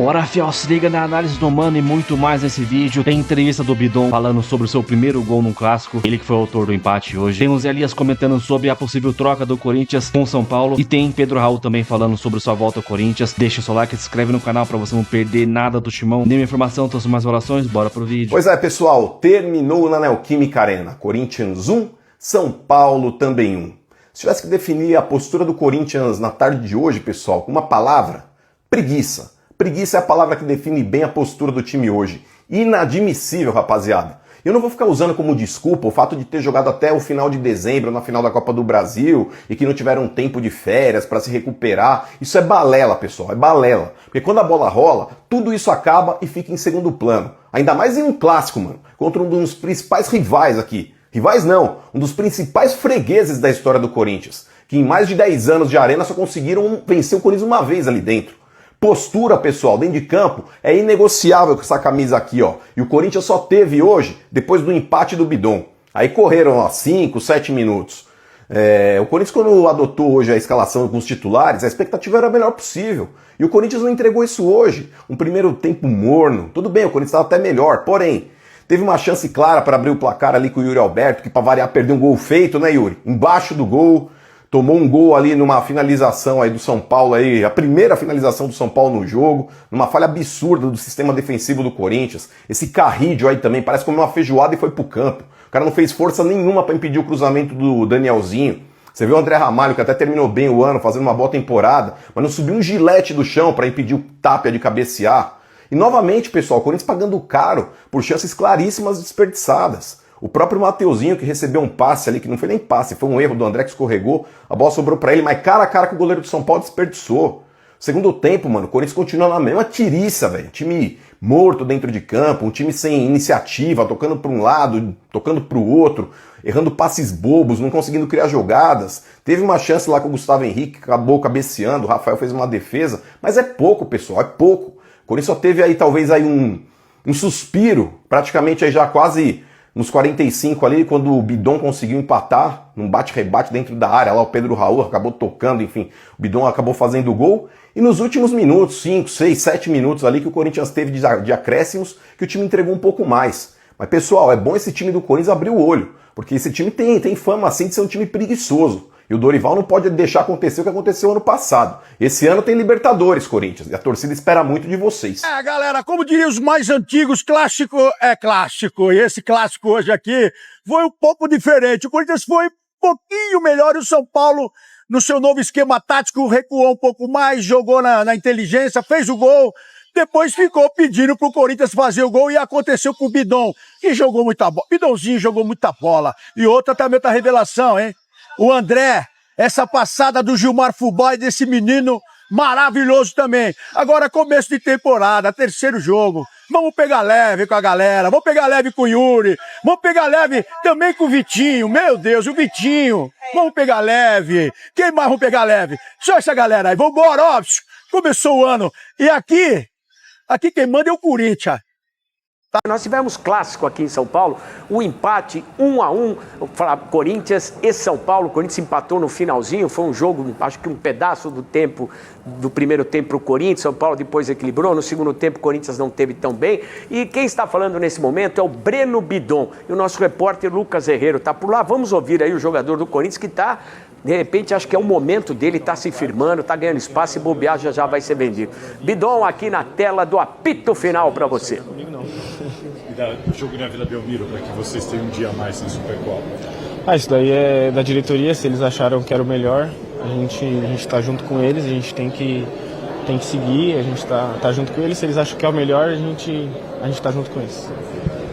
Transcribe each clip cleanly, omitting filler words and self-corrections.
Bora, fiel, se liga na análise do Mano e muito mais nesse vídeo. Tem entrevista do Bidon falando sobre o seu primeiro gol no clássico, ele que foi o autor do empate hoje. Tem o Zé Elias comentando sobre a possível troca do Corinthians com o São Paulo. E tem Pedro Raul também falando sobre sua volta ao Corinthians. Deixa o seu like, se inscreve no canal pra você não perder nada do Timão. Nenhuma informação, trouxe mais orações, bora pro vídeo. Pois é, pessoal, terminou na Neoquímica Arena. Corinthians 1, São Paulo também 1. Se tivesse que definir a postura do Corinthians na tarde de hoje, pessoal, com uma palavra, preguiça. Preguiça é a palavra que define bem a postura do time hoje. Inadmissível, rapaziada. Eu não vou ficar usando como desculpa o fato de ter jogado até o final de dezembro na final da Copa do Brasil e que não tiveram tempo de férias para se recuperar. Isso é balela, pessoal, é balela. Porque quando a bola rola, tudo isso acaba e fica em segundo plano. Ainda mais em um clássico, mano, contra um dos principais rivais aqui. Rivais não, um dos principais fregueses da história do Corinthians, que em mais de 10 anos de arena só conseguiram vencer o Corinthians uma vez ali dentro. Postura, pessoal, dentro de campo, é inegociável com essa camisa aqui, ó. E o Corinthians só teve hoje, depois do empate do Bidon. Aí correram, ó, 5, 7 minutos. O Corinthians, quando adotou hoje a escalação com os titulares, a expectativa era a melhor possível. E o Corinthians não entregou isso hoje. Um primeiro tempo morno. Tudo bem, o Corinthians estava até melhor, porém, teve uma chance clara para abrir o placar ali com o Yuri Alberto, que para variar perdeu um gol feito, né, Yuri? Embaixo do gol. Tomou um gol ali numa finalização aí do São Paulo, aí, a primeira finalização do São Paulo no jogo, numa falha absurda do sistema defensivo do Corinthians. Esse Carrídio aí também, parece como uma feijoada e foi pro campo. O cara não fez força nenhuma para impedir o cruzamento do Danielzinho. Você viu o André Ramalho, que até terminou bem o ano, fazendo uma boa temporada, mas não subiu um gilete do chão para impedir o Tapia de cabecear. E novamente, pessoal, o Corinthians pagando caro por chances claríssimas desperdiçadas. O próprio Mateuzinho, que recebeu um passe ali, que não foi nem passe, foi um erro do André que escorregou, a bola sobrou pra ele, mas cara a cara que o goleiro do São Paulo desperdiçou. Segundo tempo, mano, o Corinthians continua na mesma tiriça, velho. Time morto dentro de campo, um time sem iniciativa, tocando pra um lado, tocando pro outro, errando passes bobos, não conseguindo criar jogadas. Teve uma chance lá com o Gustavo Henrique, que acabou cabeceando, o Rafael fez uma defesa, mas é pouco, pessoal, é pouco. O Corinthians só teve aí talvez aí um suspiro, praticamente aí já quase nos 45 ali, quando o Bidon conseguiu empatar, num bate-rebate dentro da área, lá o Pedro Raul acabou tocando, enfim, o Bidon acabou fazendo o gol, e nos últimos minutos, 5, 6, 7 minutos ali que o Corinthians teve de acréscimos, que o time entregou um pouco mais. Mas pessoal, é bom esse time do Corinthians abrir o olho, porque esse time tem fama assim de ser um time preguiçoso. E o Dorival não pode deixar acontecer o que aconteceu ano passado. Esse ano tem Libertadores, Corinthians, e a torcida espera muito de vocês. Galera, como diriam os mais antigos, clássico é clássico. E esse clássico hoje aqui foi um pouco diferente. O Corinthians foi um pouquinho melhor e o São Paulo, no seu novo esquema tático, recuou um pouco mais, jogou na inteligência, fez o gol. Depois ficou pedindo pro Corinthians fazer o gol e aconteceu com o Bidon, que jogou muita bola. Bidonzinho jogou muita bola. E outra também tá revelação, hein? O André, essa passada do Gilmar Fubá e desse menino maravilhoso também. Agora começo de temporada, terceiro jogo. Vamos pegar leve com a galera, vamos pegar leve com o Yuri, vamos pegar leve também com o Vitinho. Meu Deus, o Vitinho. Vamos pegar leve. Quem mais vamos pegar leve? Só essa galera aí. Vambora, ó. Começou o ano. E aqui quem manda é o Corinthians. Nós tivemos clássico aqui em São Paulo, o empate 1-1, Corinthians e São Paulo. O Corinthians empatou no finalzinho, foi um jogo, acho que um pedaço do tempo, do primeiro tempo para o Corinthians. São Paulo depois equilibrou, no segundo tempo o Corinthians não teve tão bem. E quem está falando nesse momento é o Breno Bidon, e o nosso repórter Lucas Herrero está por lá. Vamos ouvir aí o jogador do Corinthians que está, de repente, acho que é o momento dele, está se firmando, está ganhando espaço e bobear já vai ser vendido. Bidon aqui na tela do apito final para você. Comigo não. E do jogo na Vila Belmiro, para que vocês tenham um dia a mais sem Supercopa? Isso daí é da diretoria, se eles acharam que era o melhor, a gente está junto com eles, a gente tem que seguir, a gente tá junto com eles, se eles acham que é o melhor, a gente está junto com eles.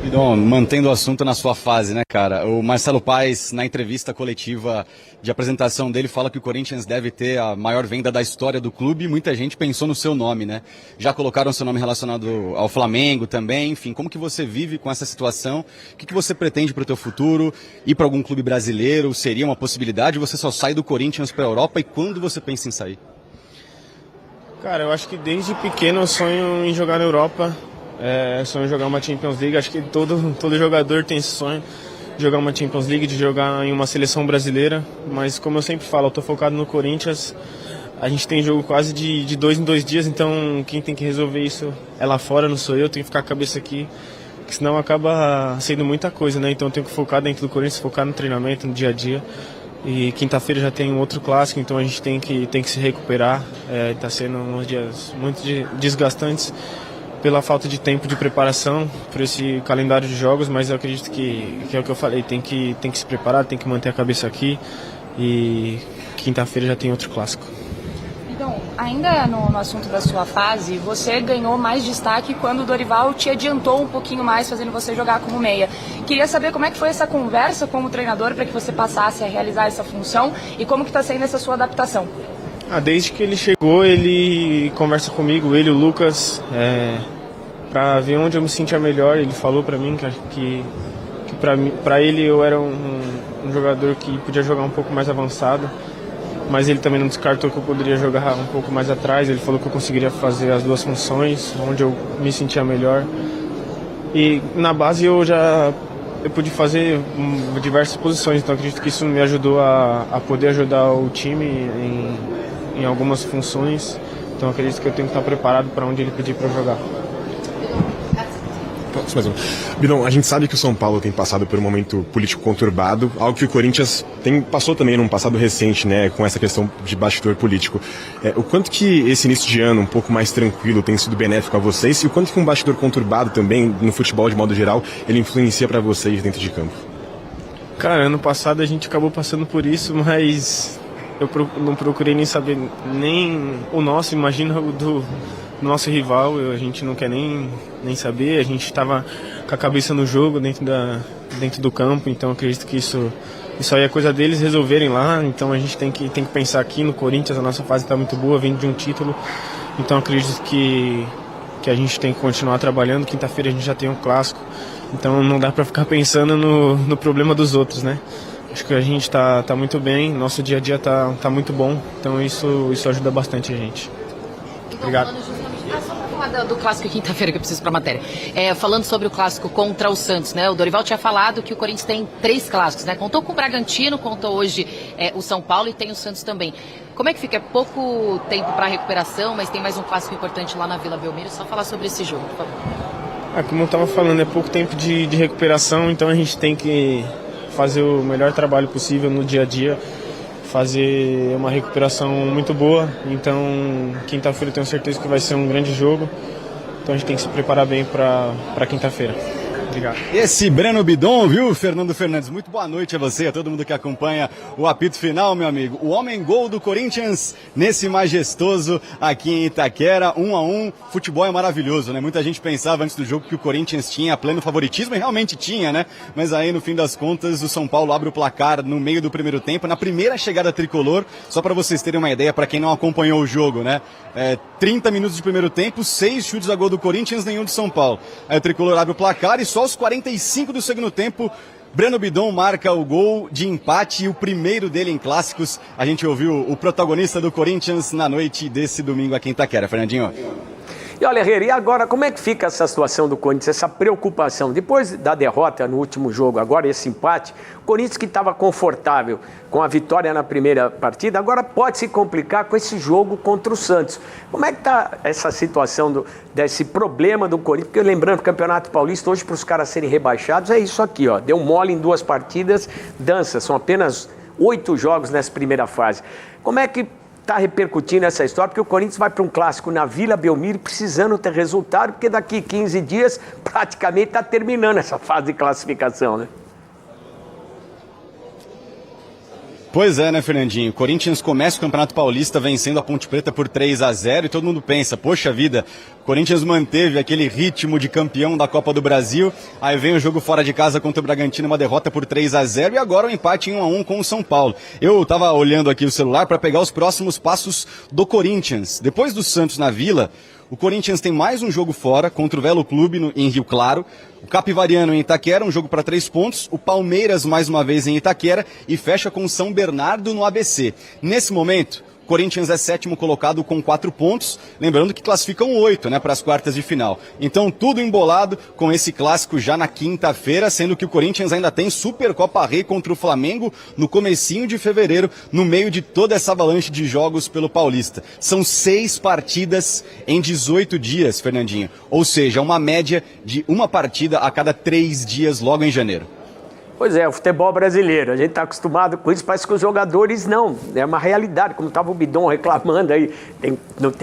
Bidon, mantendo o assunto na sua fase, né, cara? O Marcelo Paes, na entrevista coletiva de apresentação dele, fala que o Corinthians deve ter a maior venda da história do clube e muita gente pensou no seu nome, né? Já colocaram seu nome relacionado ao Flamengo também, enfim, como que você vive com essa situação? O que você pretende para o teu futuro? Ir para algum clube brasileiro? Seria uma possibilidade? Você só sai do Corinthians para a Europa e quando você pensa em sair? Cara, eu acho que desde pequeno eu sonho em jogar na Europa. Sonho em jogar uma Champions League, acho que todo jogador tem esse sonho de jogar uma Champions League, de jogar em uma seleção brasileira, mas como eu sempre falo, eu tô focado no Corinthians, A gente tem jogo quase de 2 em 2 dias, então quem tem que resolver isso é lá fora, não sou eu, tenho que ficar com a cabeça aqui, porque senão acaba sendo muita coisa, né? Então eu tenho que focar dentro do Corinthians, focar no treinamento, no dia a dia. E quinta-feira já tem um outro clássico, então a gente tem que se recuperar. Está sendo uns dias muito desgastantes pela falta de tempo de preparação por esse calendário de jogos, mas eu acredito que é o que eu falei, tem que se preparar, tem que manter a cabeça aqui e quinta-feira já tem outro clássico. Então, ainda no assunto da sua fase, você ganhou mais destaque quando o Dorival te adiantou um pouquinho mais, fazendo você jogar como meia. Queria saber como é que foi essa conversa com o treinador para que você passasse a realizar essa função e como que está sendo essa sua adaptação. Desde que ele chegou, ele conversa comigo, ele e o Lucas, para ver onde eu me sentia melhor. Ele falou para mim que para ele eu era um jogador que podia jogar um pouco mais avançado, mas ele também não descartou que eu poderia jogar um pouco mais atrás. Ele falou que eu conseguiria fazer as duas funções, onde eu me sentia melhor. E na base eu pude fazer diversas posições, então acredito que isso me ajudou a poder ajudar o time em algumas funções. Então acredito que eu tenho que estar preparado para onde ele pedir para eu jogar. Bidon, a gente sabe que o São Paulo tem passado por um momento político conturbado, algo que o Corinthians passou também num passado recente, né, com essa questão de bastidor político. O quanto que esse início de ano um pouco mais tranquilo tem sido benéfico a vocês e o quanto que um bastidor conturbado também, no futebol de modo geral, ele influencia para vocês dentro de campo? Cara, ano passado a gente acabou passando por isso, mas eu não procurei nem saber nem o nosso, imagina o do nosso rival, a gente não quer nem saber. A gente estava com a cabeça no jogo dentro do campo, então acredito que isso aí é coisa deles resolverem lá. Então a gente tem que pensar aqui no Corinthians, a nossa fase está muito boa, vindo de um título, então acredito que a gente tem que continuar trabalhando. Quinta-feira a gente já tem um clássico, então não dá para ficar pensando no problema dos outros, né? Acho que a gente está muito bem, nosso dia a dia tá muito bom, então isso ajuda bastante a gente. Obrigado. Só para falar do clássico quinta-feira, que eu preciso para a matéria. Falando sobre o clássico contra o Santos, né? O Dorival tinha falado que o Corinthians tem 3 clássicos, né? Contou com o Bragantino, contou hoje o São Paulo e tem o Santos também. Como é que fica? É pouco tempo para recuperação, mas tem mais um clássico importante lá na Vila Belmiro. Só falar sobre esse jogo, por favor. Como eu estava falando, é pouco tempo de recuperação, então a gente tem que fazer o melhor trabalho possível no dia a dia, fazer uma recuperação muito boa. Então quinta-feira eu tenho certeza que vai ser um grande jogo, então a gente tem que se preparar bem para quinta-feira. Obrigado. Esse Breno Bidon, viu, Fernando Fernandes? Muito boa noite a você, a todo mundo que acompanha o apito final, meu amigo. O homem-gol do Corinthians nesse majestoso aqui em Itaquera, 1-1. Futebol é maravilhoso, né? Muita gente pensava antes do jogo que o Corinthians tinha pleno favoritismo, e realmente tinha, né? Mas aí, no fim das contas, o São Paulo abre o placar no meio do primeiro tempo, na primeira chegada tricolor. Só para vocês terem uma ideia, para quem não acompanhou o jogo, né? 30 minutos de primeiro tempo, 6 chutes a gol do Corinthians, nenhum do São Paulo. Aí o tricolor abre o placar e só aos 45 do segundo tempo, Breno Bidon marca o gol de empate e o primeiro dele em clássicos. A gente ouviu o protagonista do Corinthians na noite desse domingo aqui em Itaquera. Fernandinho. E olha, Herrera, e agora como é que fica essa situação do Corinthians, essa preocupação? Depois da derrota no último jogo, agora esse empate, o Corinthians que estava confortável com a vitória na primeira partida, agora pode se complicar com esse jogo contra o Santos. Como é que está essa situação desse problema do Corinthians? Porque lembrando, o Campeonato Paulista, hoje para os caras serem rebaixados, é isso aqui, ó. Deu mole em 2 partidas, dança, são apenas 8 jogos nessa primeira fase. Como é que está repercutindo essa história? Porque o Corinthians vai para um clássico na Vila Belmiro precisando ter resultado, porque daqui 15 dias praticamente está terminando essa fase de classificação, né? Pois é, né, Fernandinho? O Corinthians começa o Campeonato Paulista vencendo a Ponte Preta por 3-0 e todo mundo pensa, poxa vida, o Corinthians manteve aquele ritmo de campeão da Copa do Brasil, aí vem o jogo fora de casa contra o Bragantino, uma derrota por 3-0 e agora um empate em 1-1 com o São Paulo. Eu tava olhando aqui o celular para pegar os próximos passos do Corinthians. Depois do Santos na Vila, o Corinthians tem mais um jogo fora contra o Velo Clube em Rio Claro, o Capivariano em Itaquera, um jogo para 3 pontos, o Palmeiras mais uma vez em Itaquera e fecha com o São Bernardo no ABC. Nesse momento, Corinthians é 7º colocado com 4 pontos, lembrando que classificam 8, né, para as quartas de final. Então tudo embolado com esse clássico já na quinta-feira, sendo que o Corinthians ainda tem Supercopa Rei contra o Flamengo no comecinho de fevereiro, no meio de toda essa avalanche de jogos pelo Paulista. São 6 partidas em 18 dias, Fernandinho. Ou seja, uma média de uma partida a cada 3 dias logo em janeiro. Pois é, o futebol brasileiro, a gente está acostumado com isso, parece que os jogadores não, é uma realidade, como estava o Bidon reclamando aí,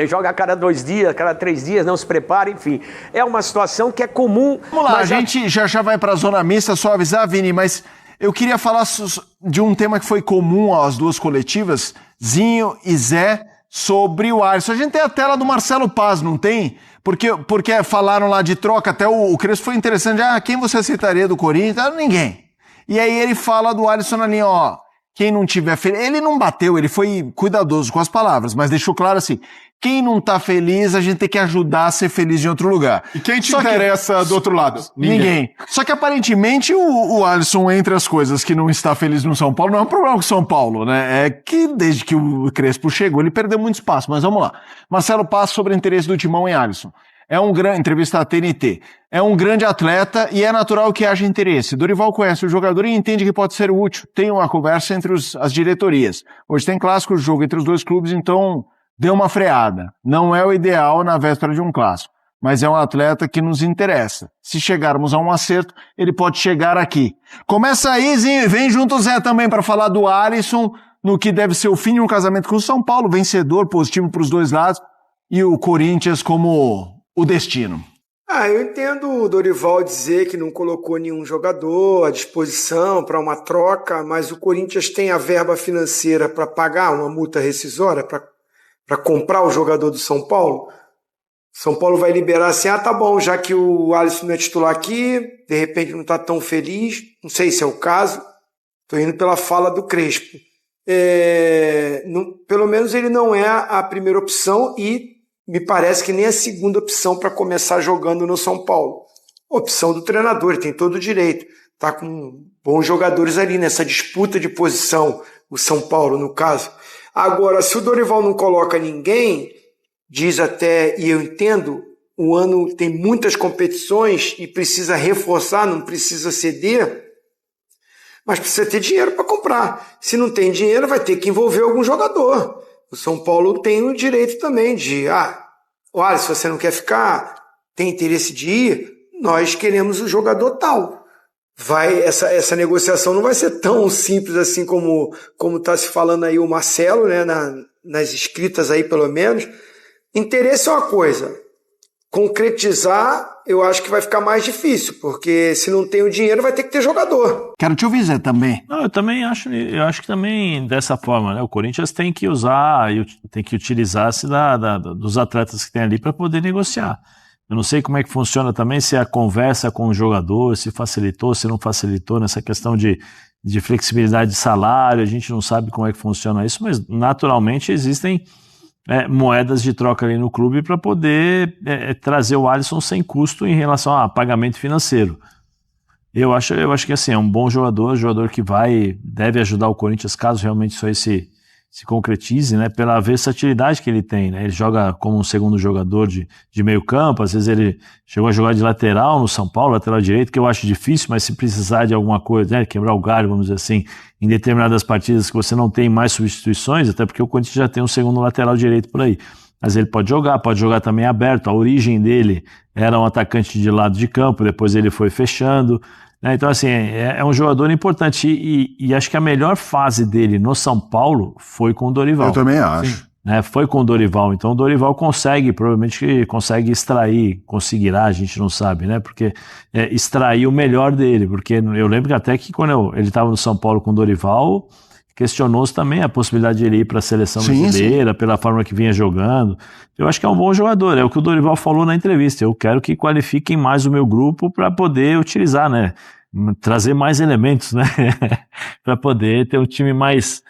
joga a cada 2 dias, a cada 3 dias, não se prepara, enfim, é uma situação que é comum. Vamos lá, a gente já vai para a zona mista, só avisar, Vini, mas eu queria falar de um tema que foi comum às duas coletivas, Zinho e Zé, sobre o Alisson. A gente tem a tela do Marcelo Paz, não tem? Porque falaram lá de troca, até o Crespo foi interessante, quem você aceitaria do Corinthians? Ninguém. E aí ele fala do Alisson na linha, quem não tiver feliz... Ele não bateu, ele foi cuidadoso com as palavras, mas deixou claro assim, quem não tá feliz, a gente tem que ajudar a ser feliz em outro lugar. E quem te interessa do outro lado? Ninguém. Só que aparentemente o Alisson, entre as coisas que não está feliz no São Paulo, não é um problema com o São Paulo, né? É que desde que o Crespo chegou, ele perdeu muito espaço, mas vamos lá. Marcelo Paz sobre o interesse do Timão em Alisson. É um grande, entrevista à TNT, é um grande atleta e é natural que haja interesse. Dorival conhece o jogador e entende que pode ser útil. Tem uma conversa entre as diretorias. Hoje tem clássico, jogo entre os dois clubes, então deu uma freada. Não é o ideal na véspera de um clássico, mas é um atleta que nos interessa. Se chegarmos a um acerto, ele pode chegar aqui. Começa aí, Zinho, e vem junto o Zé também para falar do Alisson, no que deve ser o fim de um casamento com o São Paulo, vencedor, positivo para os dois lados, e o Corinthians como o destino. Eu entendo o Dorival dizer que não colocou nenhum jogador à disposição para uma troca, mas o Corinthians tem a verba financeira para pagar uma multa rescisória, para comprar o jogador do São Paulo. São Paulo vai liberar assim, tá bom, já que o Alisson não é titular aqui, de repente não está tão feliz, não sei se é o caso, estou indo pela fala do Crespo. Pelo menos ele não é a primeira opção e me parece que nem a segunda opção para começar jogando no São Paulo. Opção do treinador, ele tem todo o direito. Está com bons jogadores ali nessa disputa de posição, o São Paulo, no caso. Agora, se o Dorival não coloca ninguém, diz até, e eu entendo, o ano tem muitas competições e precisa reforçar, não precisa ceder, mas precisa ter dinheiro para comprar. Se não tem dinheiro, vai ter que envolver algum jogador. O São Paulo tem o direito também de, olha, se você não quer ficar, tem interesse de ir, nós queremos o jogador tal. Essa negociação não vai ser tão simples assim como está se falando aí o Marcelo, né, nas escritas aí pelo menos. Interesse é uma coisa, concretizar eu acho que vai ficar mais difícil, porque se não tem o dinheiro vai ter que ter jogador. Quero te ouvir, Zé, também. Não, eu acho que também dessa forma, né? O Corinthians tem que usar, tem que utilizar-se dos atletas que tem ali para poder negociar. Eu não sei como é que funciona também, se a conversa com o jogador, se facilitou, se não facilitou nessa questão de flexibilidade de salário, a gente não sabe como é que funciona isso, mas naturalmente existem moedas de troca ali no clube para poder trazer o Alisson sem custo em relação a pagamento financeiro. Eu acho que assim, é um bom jogador que deve ajudar o Corinthians caso realmente isso aí se concretize, né, pela versatilidade que ele tem, né? Ele joga como um segundo jogador de meio campo, às vezes ele chegou a jogar de lateral no São Paulo, lateral direito, que eu acho difícil, mas se precisar de alguma coisa, né, quebrar o galho, vamos dizer assim, em determinadas partidas que você não tem mais substituições, até porque o Corinthians já tem um segundo lateral direito por aí. Mas ele pode jogar também aberto, a origem dele era um atacante de lado de campo, depois ele foi fechando, né? Então assim, é um jogador importante e acho que a melhor fase dele no São Paulo foi com o Dorival. Eu também acho. Sim, né? Foi com o Dorival, então o Dorival provavelmente consegue extrair, conseguirá, a gente não sabe, né? Porque extrair o melhor dele, porque eu lembro que até que quando ele estava no São Paulo com o Dorival, questionou-se também a possibilidade de ele ir para a seleção brasileira, pela forma que vinha jogando. Eu acho que é um bom jogador, é o que o Dorival falou na entrevista, eu quero que qualifiquem mais o meu grupo para poder utilizar, né? Trazer mais elementos, né? Para poder ter um time mais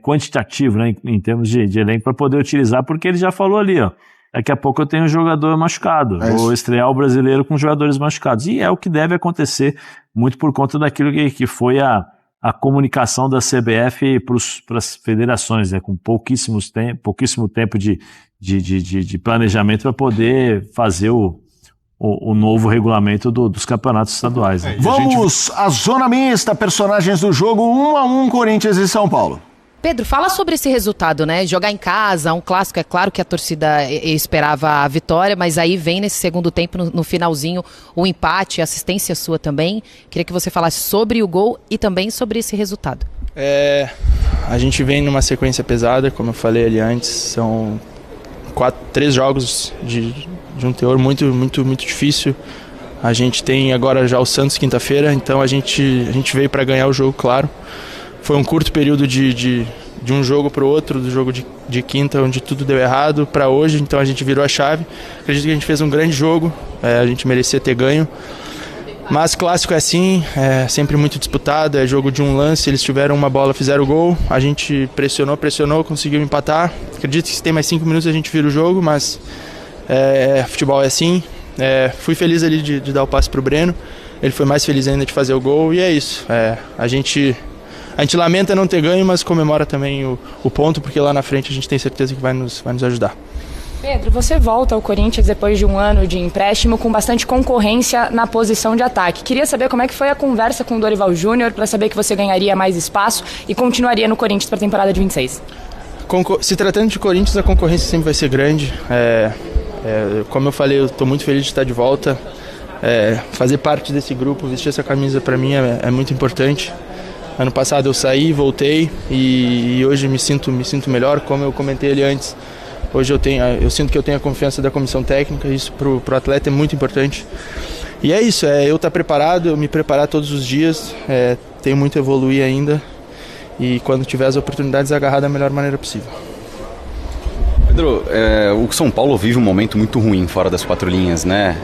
quantitativo, né? Em termos de elenco, para poder utilizar, porque ele já falou ali, ó, daqui a pouco eu tenho um jogador machucado, vou estrear o brasileiro com jogadores machucados, e é o que deve acontecer, muito por conta daquilo que foi a comunicação da CBF para as federações, né, com pouquíssimo tempo de planejamento para poder fazer o novo regulamento dos campeonatos estaduais. Né? Vamos à zona mista, personagens do jogo, 1-1 Corinthians e São Paulo. Pedro, fala sobre esse resultado, né? Jogar em casa, um clássico, é claro que a torcida esperava a vitória, mas aí vem nesse segundo tempo, no finalzinho, o empate, a assistência sua também. Queria que você falasse sobre o gol e também sobre esse resultado. A gente vem numa sequência pesada, como eu falei ali antes, são 3 jogos de um teor muito, muito, muito difícil. A gente tem agora já o Santos quinta-feira, então a gente veio para ganhar o jogo, claro. Foi um curto período de um jogo para o outro, do jogo de quinta, onde tudo deu errado, para hoje, então a gente virou a chave. Acredito que a gente fez um grande jogo, a gente merecia ter ganho. Mas clássico é assim, é sempre muito disputado, é jogo de um lance, eles tiveram uma bola, fizeram o gol, a gente pressionou, conseguiu empatar. Acredito que se tem mais 5 minutos a gente vira o jogo, mas futebol é assim. Fui feliz ali de dar o passe para o Breno, ele foi mais feliz ainda de fazer o gol, e é isso. A gente lamenta não ter ganho, mas comemora também o ponto, porque lá na frente a gente tem certeza que vai nos ajudar. Pedro, você volta ao Corinthians depois de um ano de empréstimo com bastante concorrência na posição de ataque. Queria saber como é que foi a conversa com o Dorival Júnior para saber que você ganharia mais espaço e continuaria no Corinthians para a temporada de 26. Se tratando de Corinthians, a concorrência sempre vai ser grande. Como eu falei, eu estou muito feliz de estar de volta. Fazer parte desse grupo, vestir essa camisa para mim é muito importante. Ano passado eu saí, voltei e hoje me sinto melhor, como eu comentei ali antes. Hoje eu sinto que eu tenho a confiança da comissão técnica, isso pro atleta é muito importante. E é isso, eu estar preparado, eu me preparar todos os dias, tenho muito a evoluir ainda e quando tiver as oportunidades agarrar da melhor maneira possível. Pedro, o São Paulo vive um momento muito ruim fora das 4 linhas, né?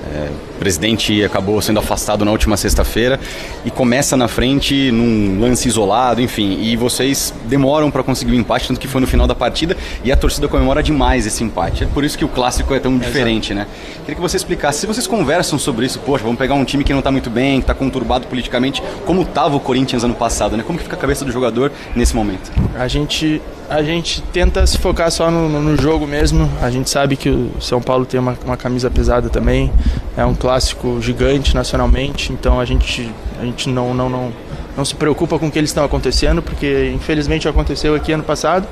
O presidente acabou sendo afastado na última sexta-feira e começa na frente num lance isolado, enfim, e vocês demoram para conseguir o empate, tanto que foi no final da partida e a torcida comemora demais esse empate. É por isso que o clássico é tão diferente, né? Queria que você explicasse, se vocês conversam sobre isso, poxa, vamos pegar um time que não tá muito bem, que tá conturbado politicamente, como tava o Corinthians ano passado, né? Como que fica a cabeça do jogador nesse momento? A gente tenta se focar só no jogo mesmo. A gente sabe que o São Paulo tem uma camisa pesada também. É um clássico gigante nacionalmente. Então a gente não se preocupa com o que eles estão acontecendo, porque infelizmente aconteceu aqui ano passado.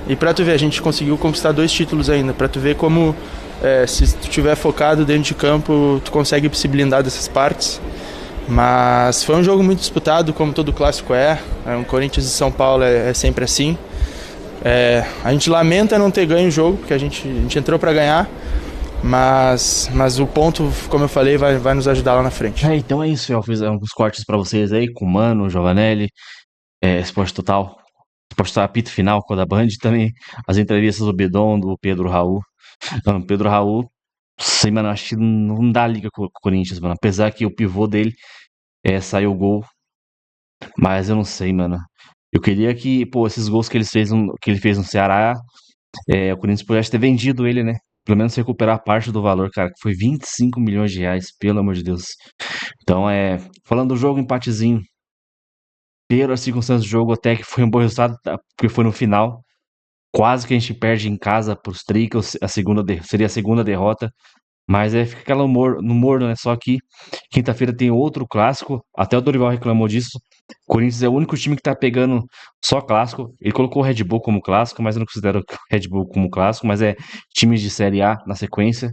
E pra tu ver, a gente conseguiu conquistar 2 títulos ainda. Pra tu ver como se tu estiver focado dentro de campo, tu consegue se blindar dessas partes. Mas foi um jogo muito disputado, como todo clássico um Corinthians e São Paulo é sempre assim. A gente lamenta não ter ganho o jogo, porque a gente entrou para ganhar, mas o ponto, como eu falei, vai nos ajudar lá na frente. Então é isso, eu fiz alguns cortes para vocês aí, com o Mano, Giovanelli, Esporte Total, apito final com a da Band, também as entrevistas do Bidon, do Pedro Raul. Mano, Pedro Raul, sei, mano, acho que não dá liga com o Corinthians, mano, apesar que o pivô dele saiu o gol, mas eu não sei, mano. Eu queria que, esses gols que ele fez no Ceará, o Corinthians pudesse ter vendido ele, né? Pelo menos recuperar parte do valor, cara, que foi 25 milhões de reais, pelo amor de Deus. Então, falando do jogo, empatezinho. Pelas circunstâncias do jogo, até que foi um bom resultado, porque foi no final. Quase que a gente perde em casa pros Tricas, seria a segunda derrota. Mas fica aquela no morno, né? Só que quinta-feira tem outro clássico. Até o Dorival reclamou disso. O Corinthians é o único time que tá pegando só clássico. Ele colocou o Red Bull como clássico, mas eu não considero o Red Bull como clássico. Mas times de Série A na sequência.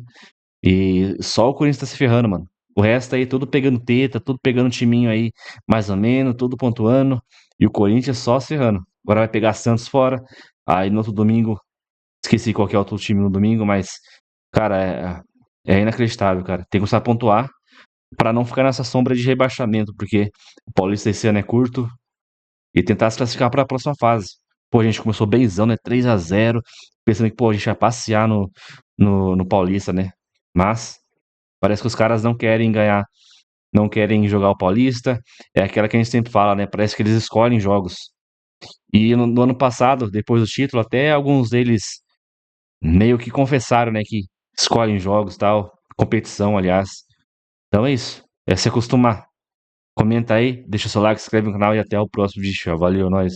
E só o Corinthians tá se ferrando, mano. O resto aí, tudo pegando teta, tudo pegando timinho aí, mais ou menos, tudo pontuando. E o Corinthians só se ferrando. Agora vai pegar Santos fora. Aí no outro domingo, esqueci qual que é o outro time no domingo, mas, cara, é inacreditável, cara. Tem que começar a pontuar pra não ficar nessa sombra de rebaixamento, porque o Paulista esse ano é curto e tentar se classificar pra próxima fase. A gente começou benzão, né? 3-0, pensando que, a gente ia passear no Paulista, né? Mas parece que os caras não querem ganhar, não querem jogar o Paulista. É aquela que a gente sempre fala, né? Parece que eles escolhem jogos. E no ano passado, depois do título, até alguns deles meio que confessaram, né? Que escolhem jogos e tal, competição, aliás. Então é isso, se acostumar. Comenta aí, deixa seu like, se inscreve no canal e até o próximo vídeo. Valeu, nós.